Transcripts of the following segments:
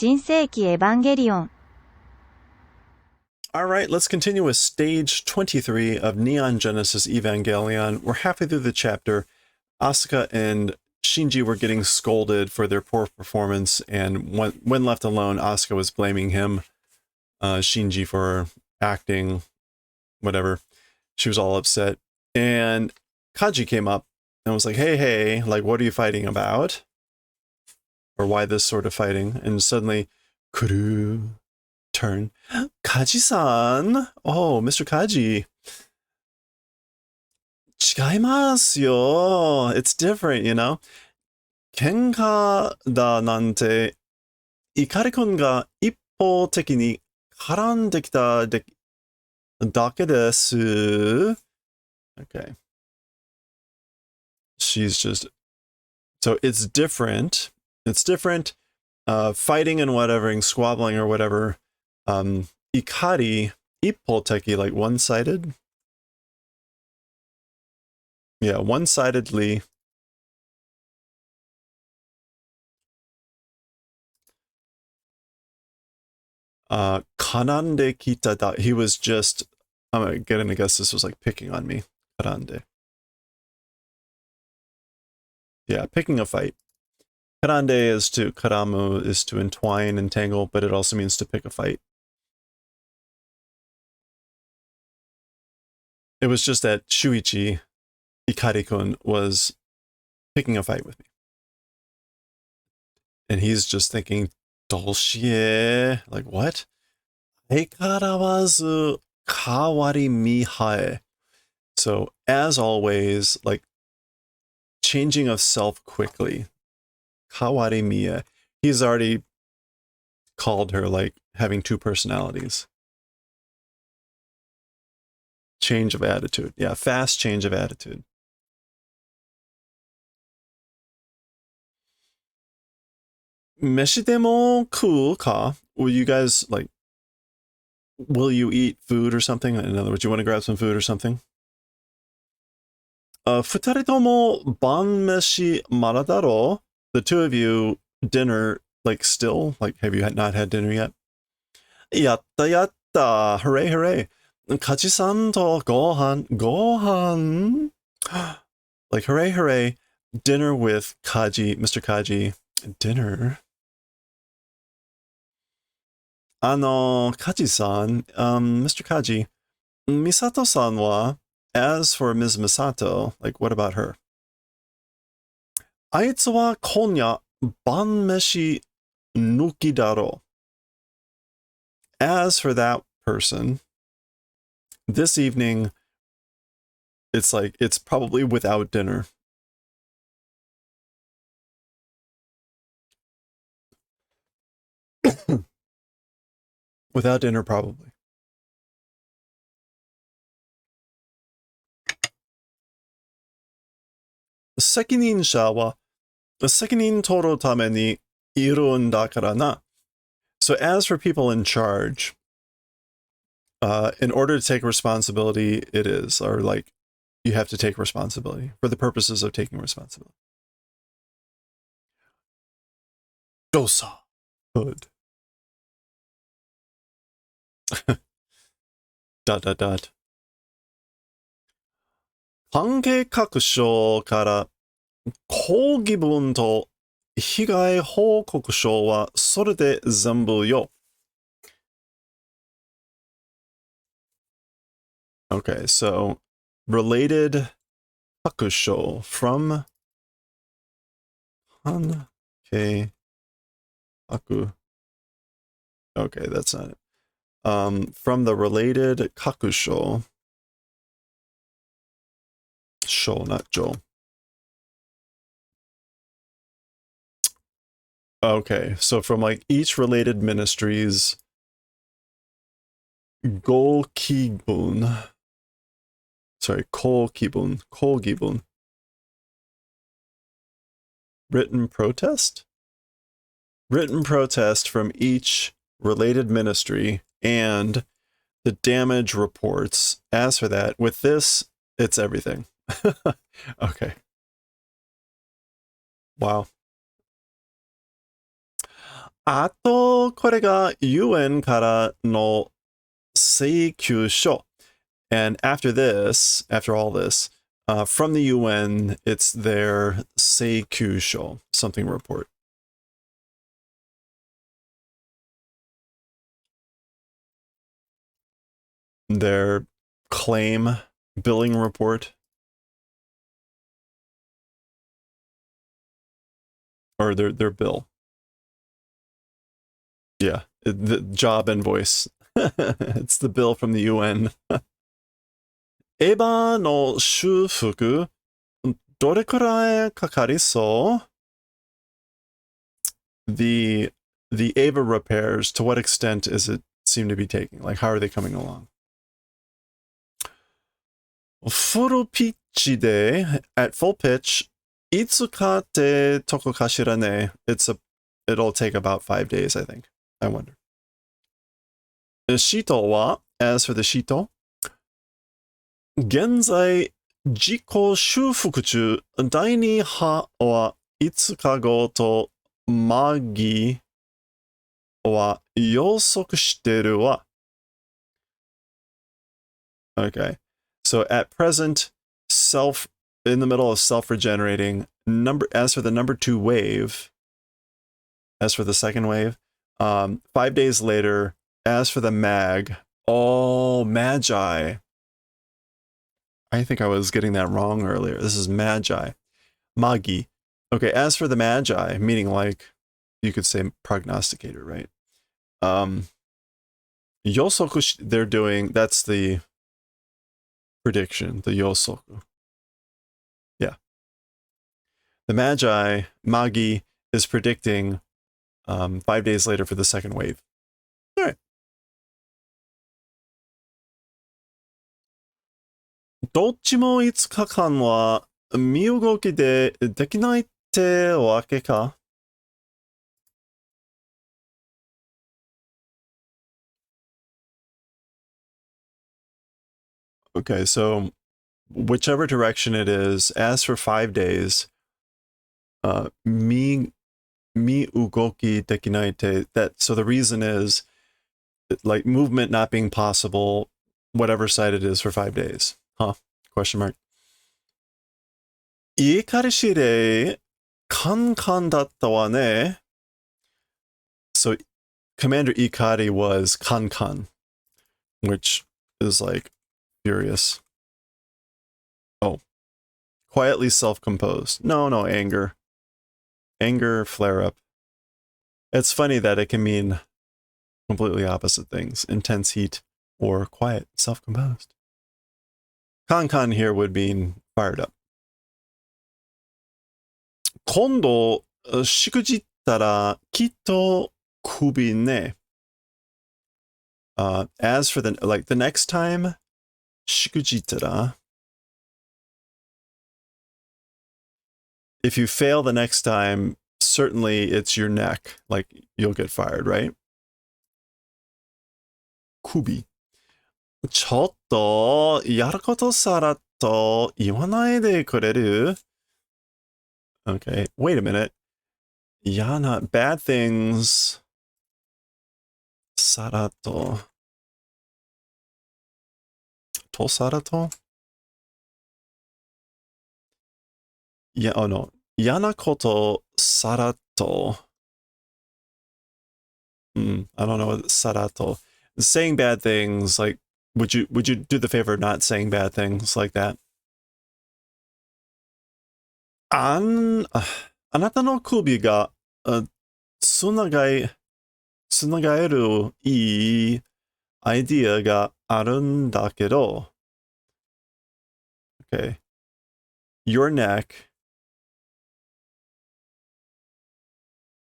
新世紀エヴァンゲリオン Alright, let's continue with stage 23 of Neon Genesis Evangelion. We're halfway through the chapter. Asuka and Shinji were getting scolded for their poor performance, and when left alone, Asuka was blaming him, Shinji, for acting, whatever. She was all upset. And Kaji came up and was like, hey, like, what are you fighting about? Or why this sort of fighting? And suddenly, Kuru turn. Kaji-san! Oh, Mr. Kaji. 違いますよ. It's different, you know? 喧嘩だなんて、怒りくんが一方的に絡んできただけです。Okay. She's just... So it's different. It's different. Fighting and whatever, and squabbling or whatever. Ikari, ippoteki, like one-sided. Yeah, one-sidedly. Kanande kita da. He was just... I'm gonna guess this was like picking on me. Karande. Yeah, picking a fight. Karande is to... Karamu is to entwine, entangle, but it also means to pick a fight. It was just that Shuichi, Ikari-kun, was picking a fight with me. And he's just thinking, Dolshie, like, what? Eikarawazu kawari mihae. So, as always, like, changing of self quickly. Kawari mie. He's already called her, like, having two personalities. Change of attitude. Yeah, fast change of attitude. Meshidemo ku ka? Will you guys, like, will you eat food or something? In other words, you want to grab some food or something? Futaritomo banmeshi maradaro. The two of you, dinner, like, still? Like, have you not had dinner yet? Yatta yatta. Hooray, hooray. Kaji-san to gohan. Gohan. Like, hooray, hooray. Dinner with Kaji, Mr. Kaji. Dinner? Kaji-san, Mr. Kaji, Misato-san wa, as for Ms. Misato, like, what about her? Aitsu wa konya banmeshi nuki daro. As for that person, this evening, it's like, it's probably without dinner. Without dinner, probably. Sekininsha wa sekinin toru tame ni iru n dakara na. So as for people in charge, in order to take responsibility, it is, or like, you have to take responsibility for the purposes of taking responsibility. Dosa. Hood. ... 関係各所から抗議文と被害報告書はそれで全部よ。Okay, so related hakusho from Hankei Haku. Okay, that's not it. From the related kakusho. Sho, not Jo. Okay, so from like each related ministry's Gokibun. Sorry, Kogibun. Written protest? Written protest from each related ministry and the damage reports. As for that, with this, it's everything. Okay. Wow. あとと、これが UN からの請求書. And after this, after all this, from the UN, it's their 請求書, something report. Their claim billing report. Or their bill. Yeah, the job invoice. It's the bill from the UN. エヴァの修復、どれくらいかかりそう the Ava repairs, to what extent is it seem to be taking? Like, how are they coming along? フルピッチで at full pitch いつかってとこかしらね it'll take about 5 days, I think. I wonder. シートは as for the シート現在自己修復中第2波は5日後とマギは予測してるわ Okay. So at present, in the middle of self-regenerating, as for the number 2 wave, as for the second wave, 5 days later, as for the magi, I think I was getting that wrong earlier. This is magi. Okay, as for the magi, meaning like, you could say prognosticator, right? Yosoku, they're doing, that's the prediction, the yosoku. Yeah. The magi, is predicting 5 days later for the second wave. All right. どっちも5日間は身動きでできないってわけか Okay, so whichever direction it is, as for 5 days, 身動きできないって so the reason is like movement not being possible, whatever side it is for 5 days. Huh? Question mark. 家彼氏でカンカンだったわね. So Commander Ikari was Kankan, which is like furious. Oh. Quietly self-composed. No, anger. Anger, flare-up. It's funny that it can mean completely opposite things. Intense heat or quiet, self-composed. Kankan here would mean fired up. 今度、しくじったらきっと首ね. As for the next time, しくじったら if you fail the next time, certainly it's your neck. Like, you'll get fired, right? Kubi. ちょっと、やることさらっと言わないでくれる? Okay, wait a minute. Bad things. さらっと. とさらと? Yeah, oh no. 嫌なことさらっと. I don't know what sarato. Saying bad things, like, would you do the favor of not saying bad things like that? あなたの首がつながえるいいアイディアがあるんだけど Okay. Your neck,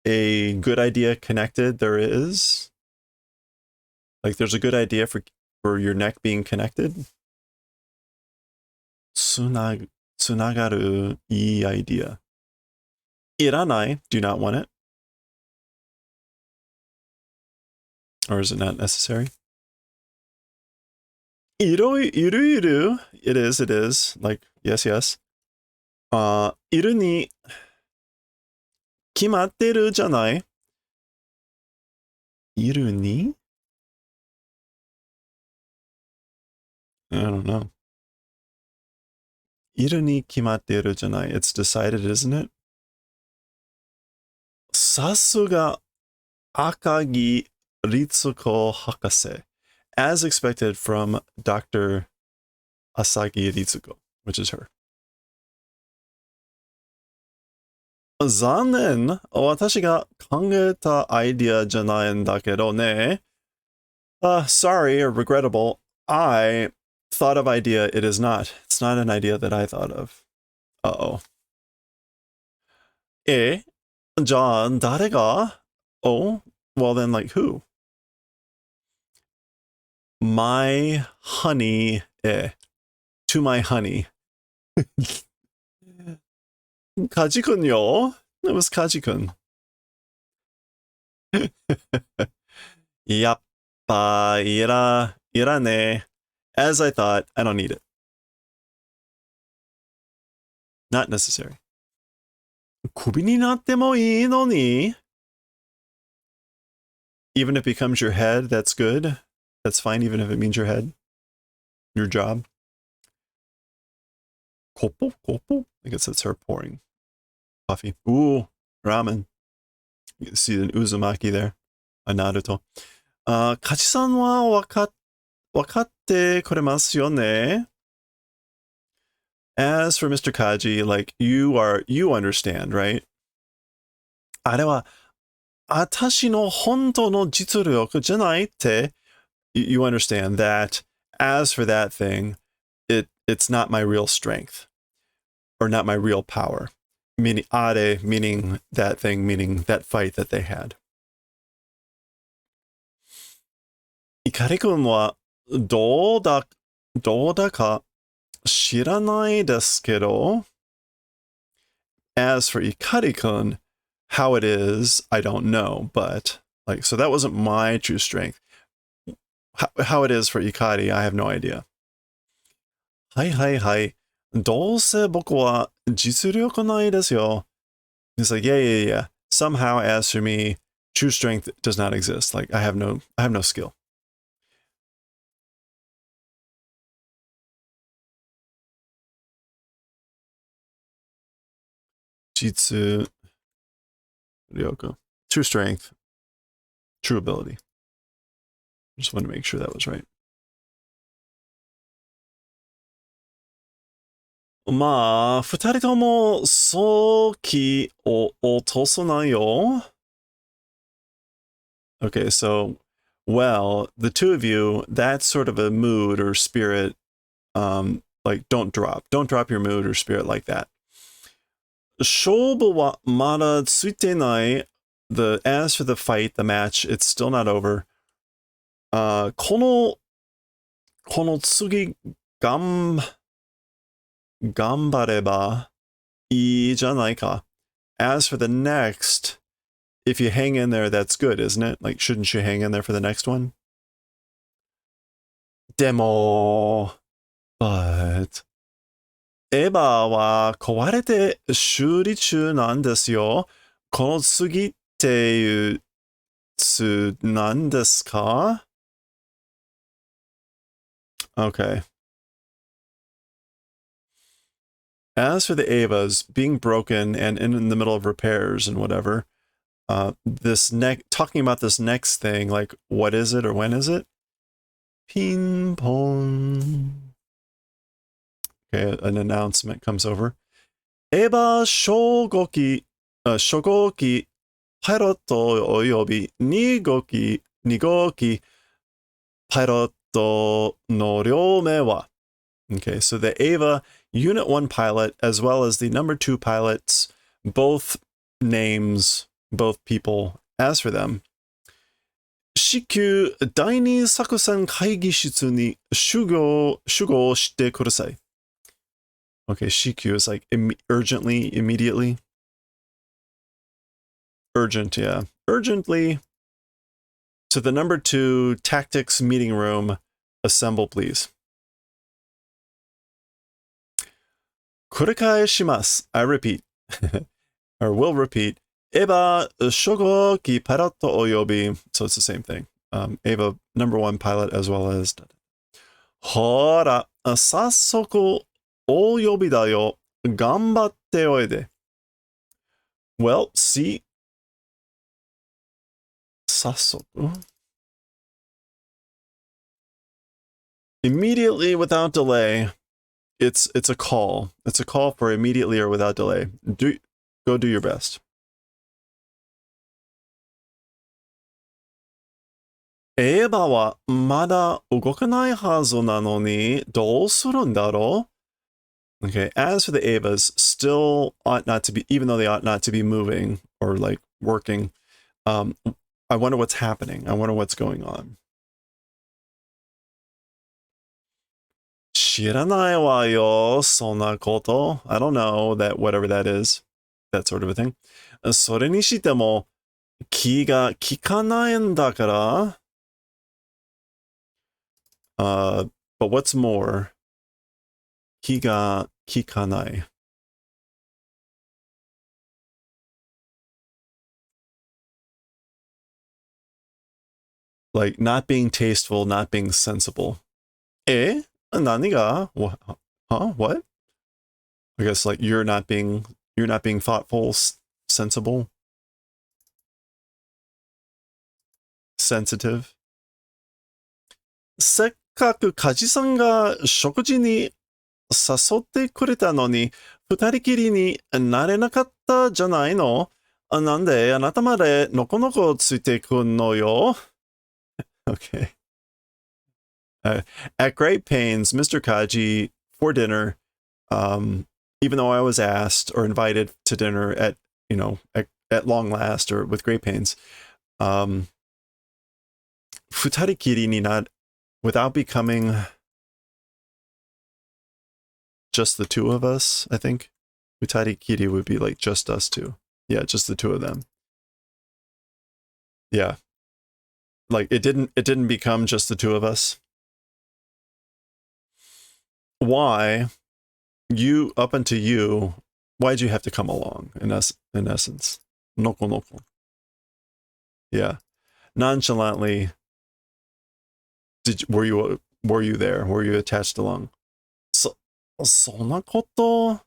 a good idea connected there is? Like, there's a good idea for your neck being connected? つながるいい idea. いらない do not want it. Or is it not necessary? いる。It is. Like, yes. いるに、 決まってるじゃない Iru ni? I don't know. Iru ni kimatteru janai. It's decided, isn't it? Sasuga Akagi Ritsuko Hakase. As expected from Dr. Asagi Ritsuko, which is her. 残念。私が考えたアイディアじゃないんだけどね。Sorry or regrettable. I thought of idea. It is not. It's not an idea that I thought of. Uh-oh. じゃあ誰が? Oh, well then like who? My honey. To my honey. Kaji-kun-yo. It was Kaji-kun. Yappa, irane. As I thought, I don't need it. Not necessary. 首になってもいいのに? Even if it becomes your head, that's good. That's fine, even if it means your head. Your job. Koppo? Koppo? I guess that's her pouring coffee. Ooh, ramen. You can see an uzumaki there. A Naruto. Kachi-san wa wakatte kuremasu yo ne? As for Mr. Kaji, like, you understand, right? あれは、私の本当の実力じゃないって you understand that as for that thing, it's not my real strength or not my real power. Meaning are, meaning that thing, meaning that fight that they had. Ikari-kun wa do da ka shiranai desu kedo. As for Ikari-kun, how it is, I don't know, but like, so that wasn't my true strength. How it is for Ikari, I have no idea. Hai. どうせ僕は実力ないですよ. He's like, yeah. Somehow, as for me, true strength does not exist. Like, I have no skill. Jitsu Ryoku. True strength. True ability. Just wanted to make sure that was right. まあ、二人とも早期を落とさないよ。Okay, so, well, the two of you, that's sort of a mood or spirit. Like, don't drop your mood or spirit like that. 勝負はまだついてない. As for the fight, the match, it's still not over. この次、頑張ればいいじゃないか. As for the next, if you hang in there, that's good, isn't it? Like, shouldn't you hang in there for the next one? でも, but, エヴァは壊れて修理中なんですよ。この次っていうつなんですか? Okay. As for the Evas being broken and in the middle of repairs and whatever, talking about this next thing, like, what is it or when is it? Ping pong. Okay, an announcement comes over. Eva Shogoki pilot oyobi nigoki pilot no ryome wa. Okay, so the Eva Unit 1 pilot, as well as the number 2 pilots, both names, both people, as for them, 至急第二作戦会議室に集合してください. Okay, 至急 is like urgently, immediately. Urgent, yeah. Urgently. To the number 2 tactics meeting room, assemble, please. 繰り返します. I repeat, or will repeat. Eva shogoki pilot oyobi. So it's the same thing. Eva, number one pilot as well as. Hora, sassoku oyobi da yo. Gambatte oide. Well, see. Sassoku. Immediately without delay. It's a call. It's a call for immediately or without delay. Go do your best. エヴァはまだ動かないはずなのにどうするんだろう? Okay, as for the Evas, still ought not to be, even though they ought not to be moving or like working, I wonder what's happening. I wonder what's going on. 知らないわよ、そんなこと。I don't know that whatever that is. That sort of a thing. それにしても気が利かないんだから。But what's more, 気が利かない。Like not being tasteful, not being sensible. 何が? Huh? What? I guess like you're not being thoughtful, sensible, sensitive. せっかく梶さんが食事に誘ってくれたのに、二人きりになれなかったじゃないの? なんであなたまでのこのこついてくんのよ? Okay. At great pains, Mr. Kaji, for dinner, even though I was asked or invited to dinner at long last or with great pains, futarikiri ni not, without becoming just the two of us, I think. Futarikiri would be like just us two. Yeah, just the two of them. Yeah. Like it didn't become just the two of us. Why? Up unto you, why'd you have to come along in essence? Noko noko. Yeah. Nonchalantly, were you there? Were you attached along? そんなこと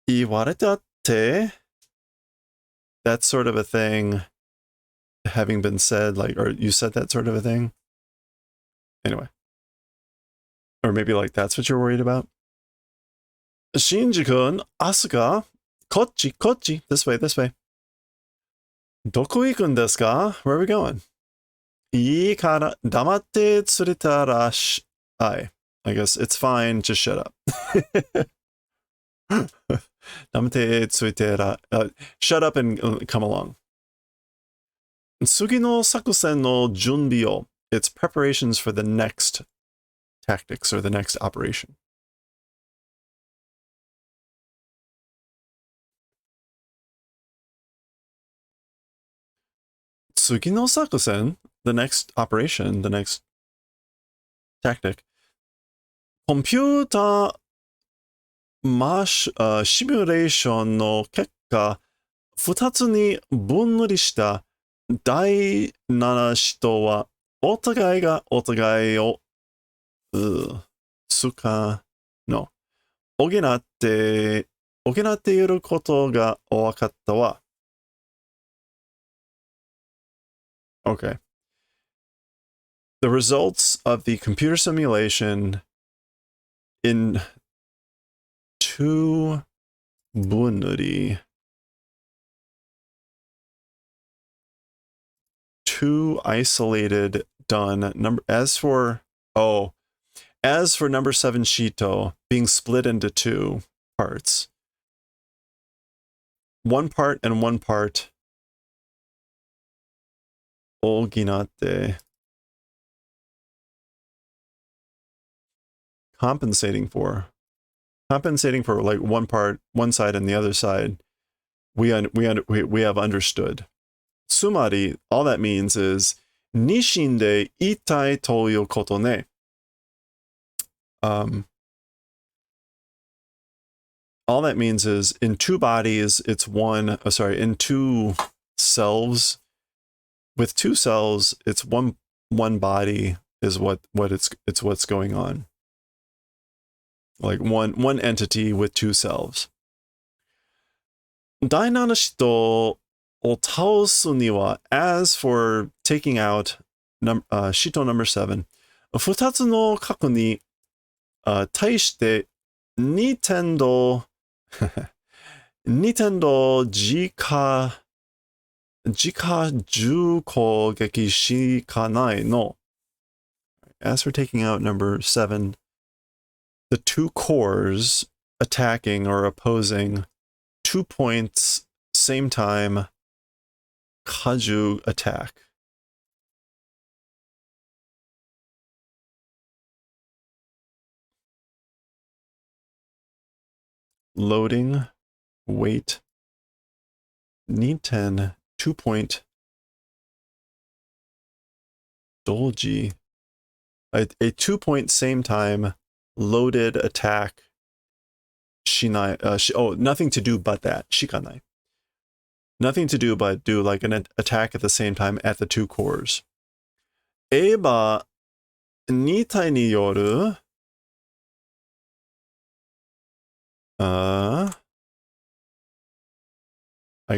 言われたって? That sort of a thing having been said, like, or you said that sort of a thing? Anyway. Or maybe like that's what you're worried about? Shinji-kun, Asuka, kochi, this way. どこ行くんですか? Where are we going? いいから黙って釣れたらI guess it's fine, just shut up. 黙って釣れたら shut up and come along. 次の作戦の準備を It's preparations for the next tactics or the next operation. Tsugino sakusen, the next operation, the next tactic. Computer simulation no kekka, 二つに分離した第七使徒はお互いがお互いを補っていることが分かったわ。Okay. The results of the computer simulation in two bunuri. Two isolated done. As for number 7 Shito being split into two parts. One part and one part. Oginatte. Compensating for like one side and the other side. We have understood. Tsumari, all that means is nishinde itai toyo koto ne. all that means is in two bodies, it's one, in two selves. With two cells, it's one body is it's what's going on. Like one entity with two selves. 第七使徒を倒すには as for taking out 使徒 number 7、二つの核に、対して2点の自家銃攻撃しかないの。As for taking out number 7, the two cores attacking or opposing 2 points, same time, kaju attack. Loading, wait, need 10, 2 point, dolji. A 2 point same time, loaded attack, shinai, nothing to do but that, shikanai. Nothing to do but do like an attack at the same time at the two cores. Eba nitai ni yoru. I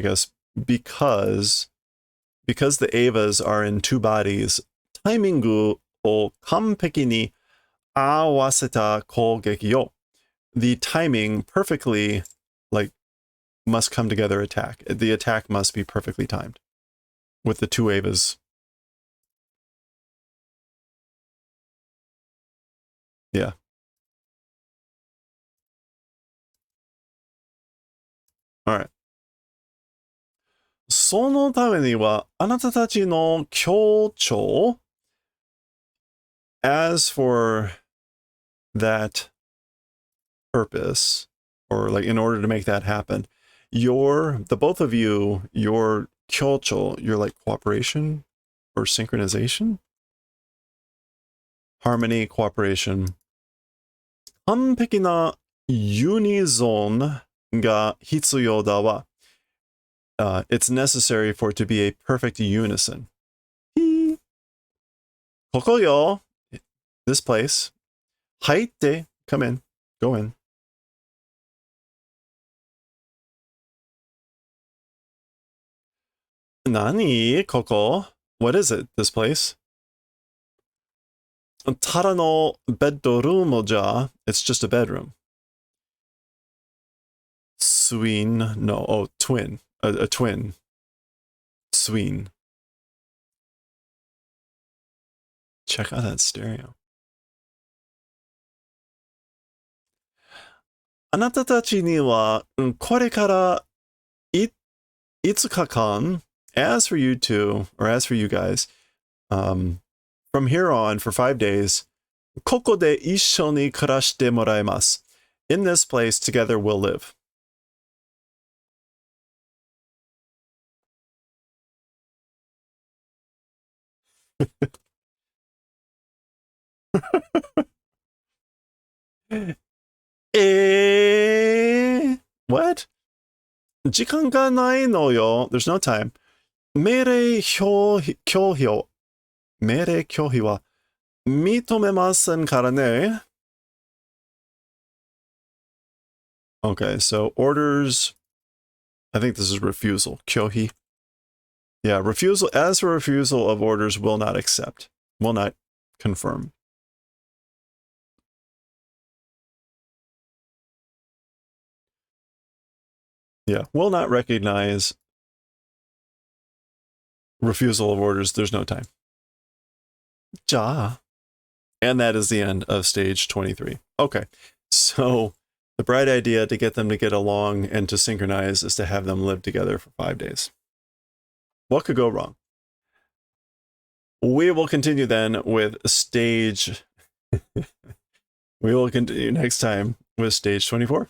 guess because the Evas are in two bodies, taimingu o kanpeki ni awaseta kougeki yo. The timing perfectly, like, must come together attack. The attack must be perfectly timed with the two Evas. Yeah. All right. そのためにはあなたたちの協調 as for that purpose, or like in order to make that happen, the both of you, your kyocho, your like cooperation or synchronization, harmony, cooperation, 完璧なユニゾンが必要だわ。It's necessary for it to be a perfect unison. ここよ, this place. 入って, come in, go in. 何ここ? What is it, this place? ただのベッドルームじゃ, it's just a bedroom. Sween, no, oh, twin. A twin. Sween. Check out that stereo. あなたたちにはこれから5日間, as for you two, or as for you guys, from here on for 5 days, ここで一緒に暮らしてもらいます. In this place, together we'll live. What? 時間がないのよ. There's no time. 命令拒否は認めませんからね. Okay, so orders, I think this is refusal. 拒否. Yeah, refusal, as for refusal of orders, will not accept, will not confirm. Yeah, will not recognize refusal of orders. There's no time. Ja. And that is the end of stage 23. Okay, so the bright idea to get them to get along and to synchronize is to have them live together for 5 days. What could go wrong? We will continue then with stage... we will continue next time with stage 24.